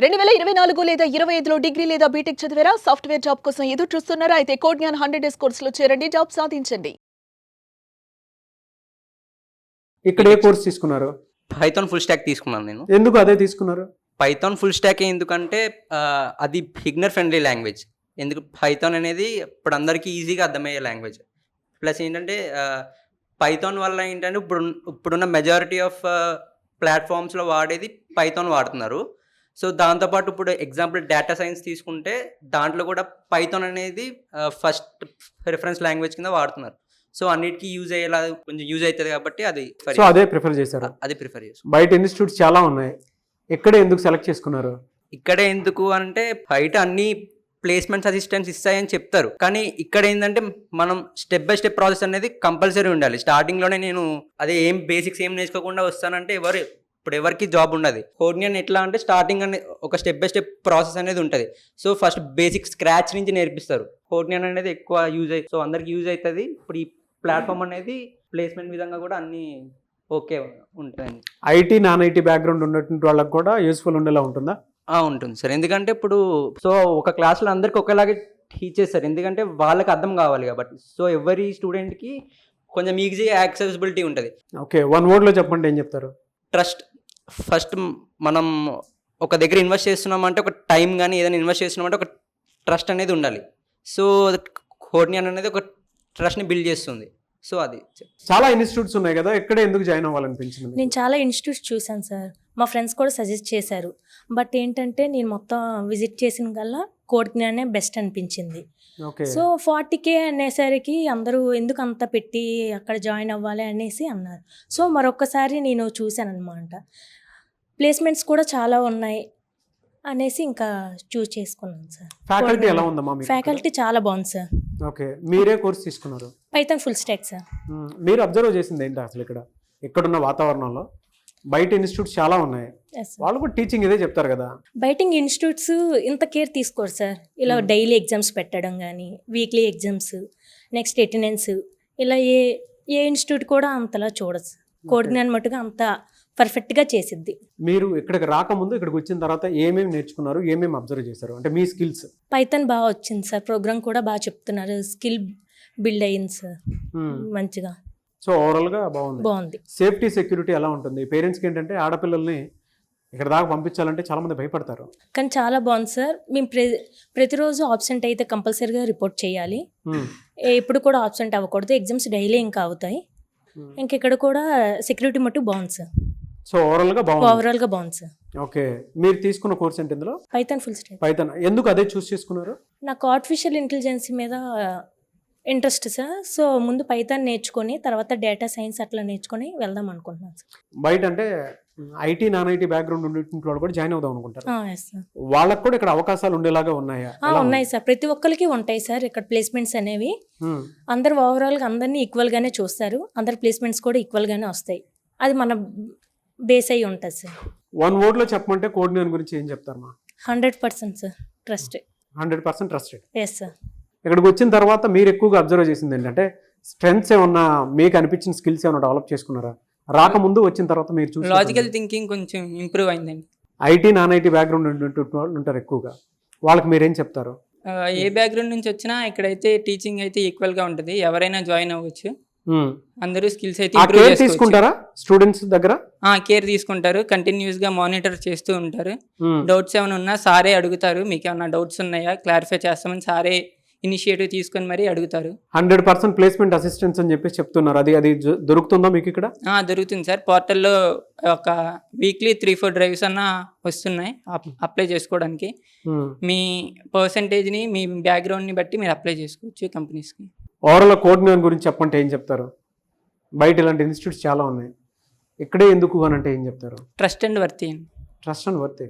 2024 లేదా 25లో డిగ్రీ లేదా బీటెక్ చదివారా? సాఫ్ట్వేర్ జాబ్ కోసం ఎదురు చూస్తున్నారా? అయితే కోడ్ జ్ఞాన్ 100 డేస్ కోర్సులో చేరండి, జాబ్ సాధించండి. ఇక్కడ ఏ కోర్స్ తీసుకున్నారు? పైథాన్ ఫుల్ స్టాక్ తీసుకున్నాను నేను. ఎందుకు అదే తీసుకున్నారు? పైథాన్ ఫుల్ స్టాక్ ఎందుకంటే అది బిగినర్ ఫ్రెండ్లీ లాంగ్వేజ్. ఎందుకు పైథాన్ అనేది ఇప్పుడు అందరికీ ఈజీగా అర్థమయ్యే లాంగ్వేజ్. ప్లస్ ఏంటంటే పైథాన్ వల్ల ఏంటంటే ఇప్పుడున్న మెజారిటీ ఆఫ్ ప్లాట్ఫామ్స్లో వాడేది పైథాన్ వాడుతున్నారు. సో దాంతోపాటు ఇప్పుడు ఎగ్జాంపుల్ డేటా సైన్స్ తీసుకుంటే దాంట్లో కూడా పైథాన్ అనేది ఫస్ట్ రిఫరెన్స్ లాంగ్వేజ్ కింద వాడుతున్నారు. సో అన్నిటికీ యూజ్ అయ్యేలా కొంచెం యూజ్ అవుతుంది కాబట్టి అది అదే ప్రిఫర్ చేశారు. అది ప్రిఫర్ చేస్తాం. బయట ఇన్స్టిట్యూట్స్ చాలా ఉన్నాయి, ఇక్కడే ఎందుకు సెలెక్ట్ చేసుకున్నారు? ఇక్కడే ఎందుకు అంటే బయట అన్ని ప్లేస్మెంట్స్ అసిస్టెంట్స్ ఇస్తాయని చెప్తారు, కానీ ఇక్కడ ఏంటంటే మనం స్టెప్ బై స్టెప్ ప్రాసెస్ అనేది కంపల్సరీ ఉండాలి. స్టార్టింగ్లోనే నేను అదే ఏం బేసిక్స్ ఏం నేర్చుకోకుండా వస్తానంటే ఇప్పుడు ఎవరికి జాబ్ ఉండదు. కోడ్ జ్ఞాన్ ఎట్లా అంటే స్టార్టింగ్ అనేది ఒక స్టెప్ బై స్టెప్ ప్రాసెస్ అనేది ఉంటుంది. సో ఫస్ట్ బేసిక్ స్క్రాచ్ నుంచి నేర్పిస్తారు. కోడ్ జ్ఞాన్ అనేది ఎక్కువ యూజ్ అవుతుంది, సో అందరికి యూజ్ అవుతుంది. ఇప్పుడు ఈ ప్లాట్ఫామ్ అనేది ప్లేస్మెంట్ విధంగా కూడా అన్ని ఓకే ఉంటుంది. ఐటీ నాన్ ఐటీ బ్యాక్గ్రౌండ్ ఉన్నటువంటి వాళ్ళకి కూడా యూస్ఫుల్ ఉండేలా ఉంటుందా? ఉంటుంది సార్. ఎందుకంటే ఇప్పుడు సో ఒక క్లాస్లో అందరికి ఒకేలాగే టీచ్ చేస్తారు, ఎందుకంటే వాళ్ళకి అర్థం కావాలి కాబట్టి. సో ఎవరి స్టూడెంట్కి కొంచెం ఈజీ యాక్సెసిబిలిటీ ఉంటుంది. ఓకే, వన్ వర్డ్లో చెప్పండి, ఏం చెప్తారు? ట్రస్ట్. ఫస్ట్ మనం ఒక దగ్గర ఇన్వెస్ట్ చేస్తున్నామంటే ఒక టైం కానీ ఏదైనా ఇన్వెస్ట్ చేస్తున్నామంటే ఒక ట్రస్ట్ అనేది ఉండాలి. సో కోడ్ జ్ఞాన్ అనేది ఒక ట్రస్ట్ని బిల్డ్ చేస్తుంది. సో అది చాలా ఇన్స్టిట్యూట్స్ ఉన్నాయి కదా, ఎక్కడ ఎందుకు జాయిన్ అవ్వాలనిపించింది? నేను చాలా ఇన్స్టిట్యూట్స్ చూశాను సార్, మా ఫ్రెండ్స్ కూడా సజెస్ట్ చేశారు. బట్ ఏంటంటే నేను మొత్తం విజిట్ చేసిన కల్లా కోడ్ జ్ఞానే బెస్ట్ అనిపించింది. సో 40K అనేసరికి అందరూ ఎందుకు అంత పెట్టి అక్కడ జాయిన్ అవ్వాలి అనేసి అన్నారు. సో మరొకసారి నేను చూశాను అనమాట, ప్లేస్మెంట్స్ కూడా చాలా ఉన్నాయి అనేసి ఇంకా చూస్ చేసుకున్నాను సార్. ఫ్యాకల్టీ ఎలా ఉందమ్మా? ఫ్యాకల్టీ చాలా బాగుంది సార్. ఓకే, మీరే కోర్స్ తీసుకున్నారు? Python full stock sir. మీరు అబ్జర్వ్ చేసింది ఏంటి అసలు ఇక్కడున్న వాతావరణంలో? బయట ఇన్స్టిట్యూట్స్ చాలా ఉన్నాయి, వాళ్ళు కూడా టీచింగ్ ఇదే చెప్తారు కదా. బయట ఇన్స్టిట్యూట్స్ ఇంత కేర్ తీసుకోరు సార్. ఇలా డైలీ ఎగ్జామ్స్ పెట్టడం కానీ, వీక్లీ ఎగ్జామ్స్, నెక్స్ట్ అటెండెన్స్, ఇలా ఏ ఇన్స్టిట్యూట్ కూడా అంతలా చూడదు. కోడ్ జ్ఞాన్ మట్టుగా అంత పర్ఫెక్ట్గా చేసిద్ది. మీరు ఇక్కడికి రాకముందు ఇక్కడికి వచ్చిన తర్వాత ఏమేమి నేర్చుకున్నారు, ఏమేమి అబ్జర్వ్ చేశారు? అంటే మీ స్కిల్స్. పైథాన్ బాగా వచ్చింది సార్, ప్రోగ్రామ్ కూడా బాగా చెప్తున్నారు, స్కిల్ బిల్డ్ అయ్యింది సార్ మంచిగా. సో ఓవరాల్గా బాగుంది. సేఫ్టీ సెక్యూరిటీ ఎలా ఉంటుంది? పేరెంట్స్కి ఏంటంటే ఆడపిల్లల్ని ఇక్కడ దాకా పంపించాలంటే చాలా మంది భయపడతారు, కానీ చాలా బాగుంది సార్. మేము ప్రతిరోజు ఆబ్సెంట్ అయితే కంపల్సరీగా రిపోర్ట్ చేయాలి. ఎప్పుడు కూడా ఆబ్సెంట్ అవ్వకూడదు. ఎగ్జామ్స్ డైలీ ఇంకా అవుతాయి. ఇంకెక్కడ కూడా సెక్యూరిటీ మట్టు బాగుంది సార్. సో ఓవరాల్గా బాగుంది సార్. ఓకే, మీరు తీసుకున్న కోర్స్ ఏంటి ఇందులో? Python full stock. పైథాన్ ఎందుకు అదే చూస్ చేసుకున్నారు? నాకు ఆర్టిఫిషియల్ ఇంటెలిజెన్స్ మీద ఇంట్రెస్ట్ సార్. సో ముందు పైథాన్ నేర్చుకొని తర్వాత డేటా సైన్స్ అట్లా నేర్చుకొని వెళ్దాం అనుకుంటున్నాను సార్. బయట అంటే ఐటీ నాన్ ఐటీ బ్యాక్గ్రౌండ్ ఉండేటువంటి వాళ్ళు కూడా జాయిన్ అవుదాం అనుకుంటారు. సార్ వాళ్ళకి కూడా ఇక్కడ అవకాశాలు ఉండేలాగా ఉన్నాయా? ఉన్నాయి సార్, ప్రతి ఒక్కరికి ఉంటాయి సార్ ఇక్కడ ప్లేస్మెంట్స్ అనేవి. అందరు ఓవరాల్గా అందరినీ ఈక్వల్ గానే చూస్తారు, అందరి ప్లేస్మెంట్స్ కూడా ఈక్వల్ గానే వస్తాయి. అది మన బేస్ అయ్యి ఉంటుంది సార్. వన్ వర్డ్ లో చెప్పమంటే కోడ్ జ్ఞాన్ గురించి ఏం చెప్తారు? 100% sir trust. 100% trusted. Yes sir. ఇక్కడికి వచ్చిన తర్వాత మీరు ఎక్కువగా అబ్జర్వ్ చేసింది ఏంటంటే స్ట్రెంగ్స్ ఏమన్నా, మీకు అనిపించిన స్కిల్స్ ఏమన్నా డెవలప్ చేసుకున్నారా? రాకముందు వచ్చిన తర్వాత మీరు చూసి లాజికల్ థింకింగ్ కొంచెం ఇంప్రూవ్ అయిందండి. ఐటీ నాన్ ఐటీ బ్యాక్గ్రౌండ్ ఉంటారు ఎక్కువగా, వాళ్ళకి మీరేం చెప్తారు? ఏ బ్యాక్గ్రౌండ్ నుంచి వచ్చినా ఇక్కడైతే టీచింగ్ అయితే ఈక్వల్ గా ఉంటుంది, ఎవరైనా జాయిన్ అవ్వచ్చు. అందరూ స్కిల్స్ అయితే ఇంప్రూవ్ తీసుకుంటారా స్టూడెంట్స్ దగ్గర? కేర్ తీసుకుంటారు, కంటిన్యూస్ గా మానిటర్ చేస్తూ ఉంటారు. డౌట్స్ ఏమైనా ఉన్నా సారే అడుగుతారు, మీకు ఏమైనా డౌట్స్ ఉన్నాయా క్లారిఫై చేస్తామని సారే ఇనిషియేటివ్ తీసుకొని మరీ అడుగుతారు. 100% ప్లేస్మెంట్ అసిస్టెన్స్ అని చెప్పి చెప్తున్నారు, అది దొరుకుతుందా మీకు ఇక్కడ? దొరుకుతుంది సార్. పోర్టల్లో ఒక వీక్లీ 3-4 డ్రైవ్స్ అన్న వస్తున్నాయి అప్లై చేసుకోవడానికి. మీ పర్సంటేజ్ని మీ బ్యాక్గ్రౌండ్ని బట్టి మీరు అప్లై చేసుకోవచ్చు కంపెనీస్కి. ఓవరాల్ కోడ్ జ్ఞాన్ గురించి చెప్పంటే ఏం చెప్తారు? బయట ఇలాంటి ఇన్స్టిట్యూట్స్ చాలా ఉన్నాయి, ఇక్కడే ఎందుకు అని అంటే ఏం చెప్తారు? Trust and worthy. Trust and worthy.